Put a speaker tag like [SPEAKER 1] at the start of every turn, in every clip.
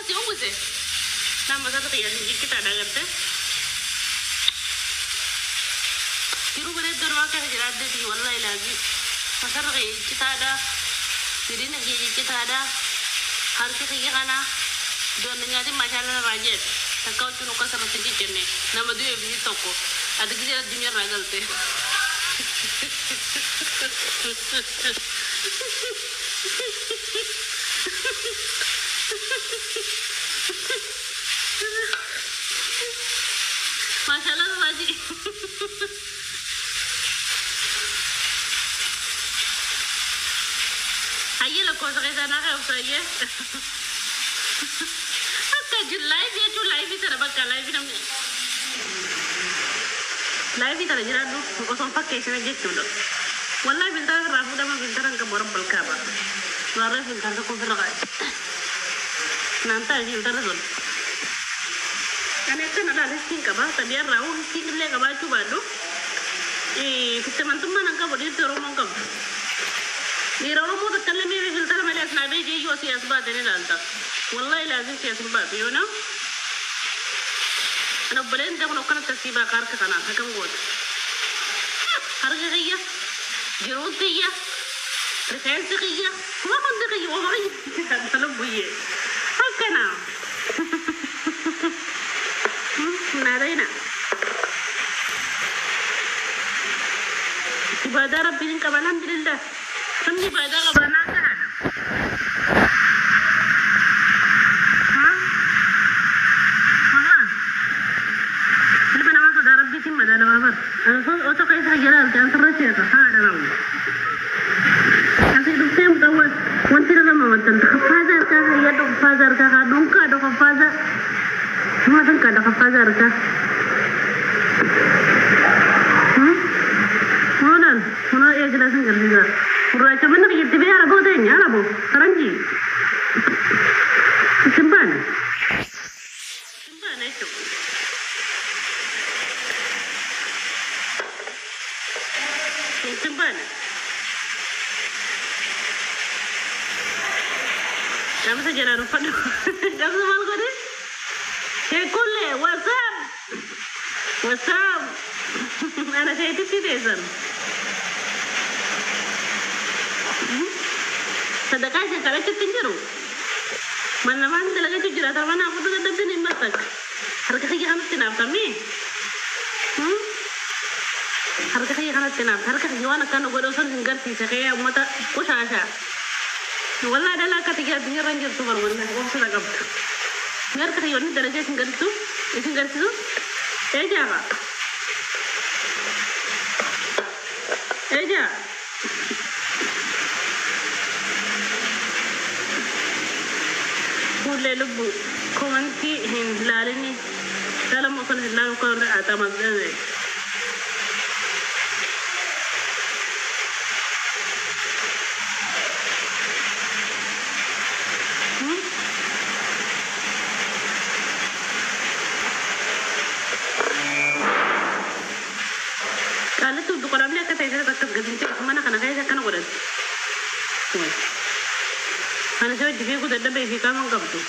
[SPEAKER 1] si unguse nama satu kayak kita ada gede kiru bener dorong kayak jelas deh di wallahi lagi pasar kayak kita ada jadi nih kita ada harus kayak kana don nyati masalah rajet takau cunu kasar tinggi kene nama dia bisi toko ada kita dunia ragal teh masalah lagi ayo lo kau sekarang sana kau saja apa julai dia julai bisa dapat kalai bisa live itu aja dulu kosong pakai sih aja dulu wallahi bentar rafu dah mah bentaran ke borong belkaba wallahi bentar tu kufir lagi nanti aja bentar dulu karena kan ada listing kaba tapi ya rafu listing le kaba coba dulu teman-teman angka bodi teromong kaba ni rafu mau terkali ni bentar malah nabi jadi yo sias bat ini lantas wallahi lazim sias bat you know أنا بلين ده منو كانت تسيبها كارك كنا هكذا موت هرجعية جرودية ركازية ما منطقية وماي هذا بويه هكذا نادينا ibadah Rabbi kapan alhamdulillah kami ibadah kapan ada أنا كيف جلال كان ترشيك هذا نوم أصير بسيم تقول وانت لما وانت خفازر كذا يدو خفازر كذا دونك دو خفازر ما دونك دو خفازر كذا هنا إيه جلسنا كذا ورا كمان نبي يتبع على بودين يا لابو كرنجي سمبان إيشو Simpan. Kamu saja nak lupa dulu. Kamu semalam kau ni? Kekule, WhatsApp. WhatsApp. Anak saya itu citizen. Sedekah je kalau cuci jeru. Mana-mana lagi cuci rata mana apa tu kata bini masak. Harga kaya kamu tinap kami. harga kaya kana tinam harga jiwana kana godo son ngarti se kaya mata kusasha walla dala katiga dinga ranjir tubar walla o sala gab ngar kata yoni daraja singartu singartu eja kulle lubu komanti hin lalini dalam mo kana lalu ko ata mazane أنا سويت فيه كده دبي في كمان قبضه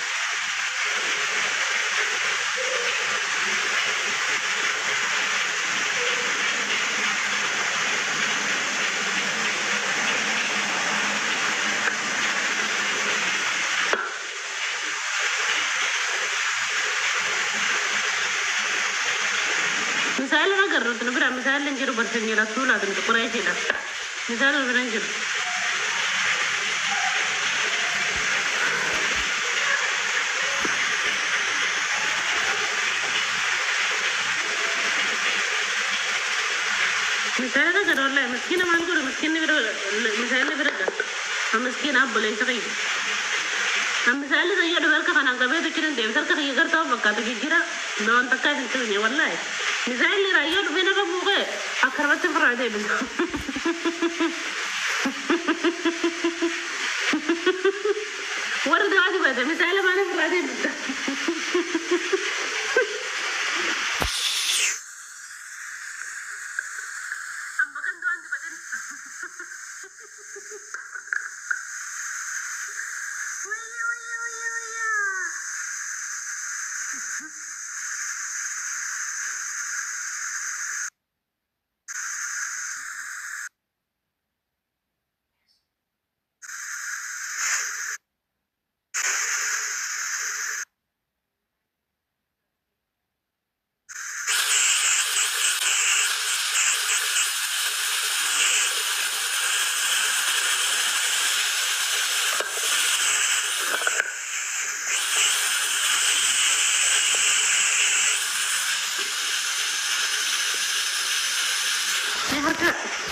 [SPEAKER 1] مثال أنا قررت نبرة مثال لنجرو برسنجي رسولة تقرأي كده مثال لنجرو مثال هذا قرر لا مسكينة ما نقول مسكينة قرر مثال اللي برجع مسكينة أب ولا يسقي مثال اللي زي ده بركة خنا قبل كده ده مثال كده يقدر تابع كده كده دون تكاد تنتهي والله مثال اللي رايون بينا كبوغة أكرمت فرادة بس ورد هذا بس مثال ما نفرادة بس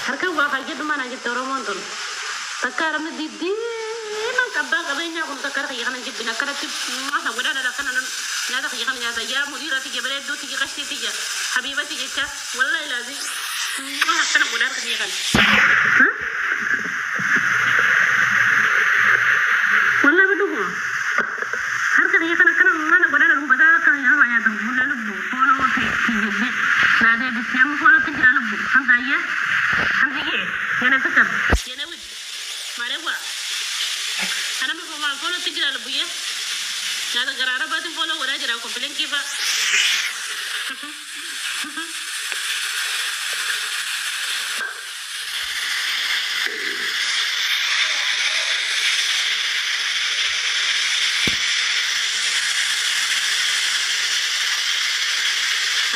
[SPEAKER 1] harka waa hajid mana jid Oromoon tun takara mi didi na kabba kabenya kun takara khiyana jid bina karati ma wada da kana na da khiyana ya da ya mudira ti gebere do ti gashti ti habibati gita wallahi lazim ma hakana wada khiyana wallahi bidugo harka khiyana kana mana wada da bada ka ya ya da mulalu folo ti jibbe na de bisyam folo ti jalalu hamdaya yana tukar yana wit marewa ana ma fama folo tigira lubuye na da garara ba tin folo wada jira ko bilen kifa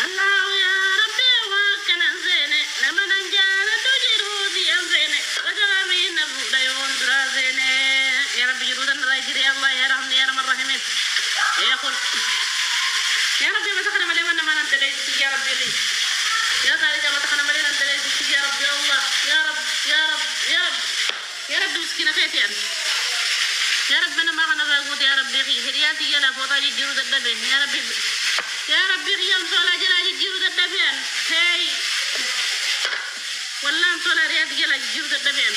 [SPEAKER 1] Allah ya rabbi wa kana zene lamana يا رب جرود الراجل يا الله يا رحمن يا رب الرحيم يا اخو يا ربي ما تخنا ملي وانا ما انت ليس يا ربي لي يا خالد ما تخنا ملي انت ليس يا رب يا الله يا رب يا رب يا رب يا رب مسكينه خيتي انا يا رب انا ما انا راغوت يا ربي هرياتي يا فوطا جرود الدبي يا ربي يا ربي يا صلا جلاجي جرود الدبي هي والله صلا رياض جلاجي جرود الدبي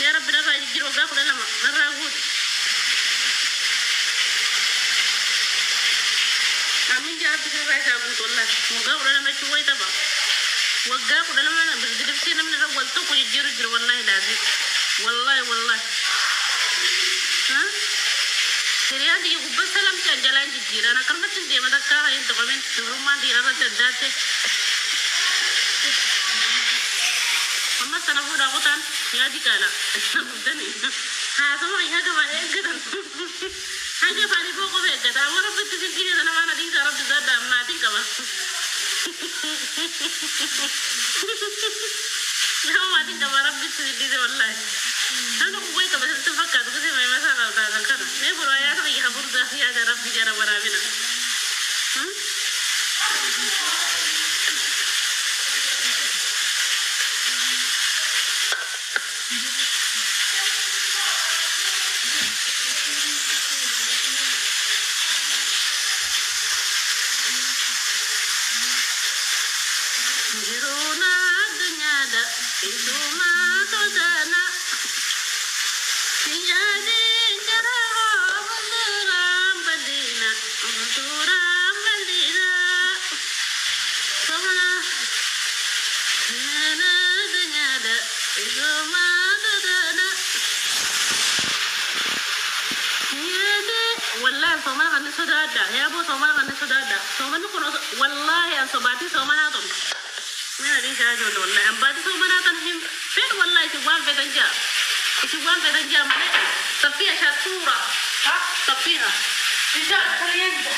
[SPEAKER 1] يا رب لا يجيروا باكل لما نراغوت امين يا رب كيف راغوت والله مغاور لما شوي تبع وغاكل لما بدرسي من اول تو يجيروا والله لازم والله ها سريان دي بس سلام كان جلان جيرا انا كلمه دي ما دكا انت كمان روما دي انا تدات أما سنفودا غطان يا دي كالا بدني هذا ما يهجم عليه كده هجم عليه فوق فوق كده ورب تسيبني أنا ما نديك رب زاد ما تيجي كمان لا ما تيجي كمان رب تسيبني والله أنا قوي كمان تفكر تقولي ما مثلا هذا كذا ما برايا تغيي خبر ده يا رب جانا ورابنا Jiruna dunya da itu ma to dana jadi cara menduram bandina sama na dunya da itu ma to dana jadi wallahi sama kan sudah ada ya bu sama kan sudah ada sama nu kono wallahi an sobati sama na to من هذه جاجول والله أم بعد سو مناطنهم فين والله يسوون في دنجا يسوون في دنجا من طفيها شاتورة ها طفيها رجال خلينا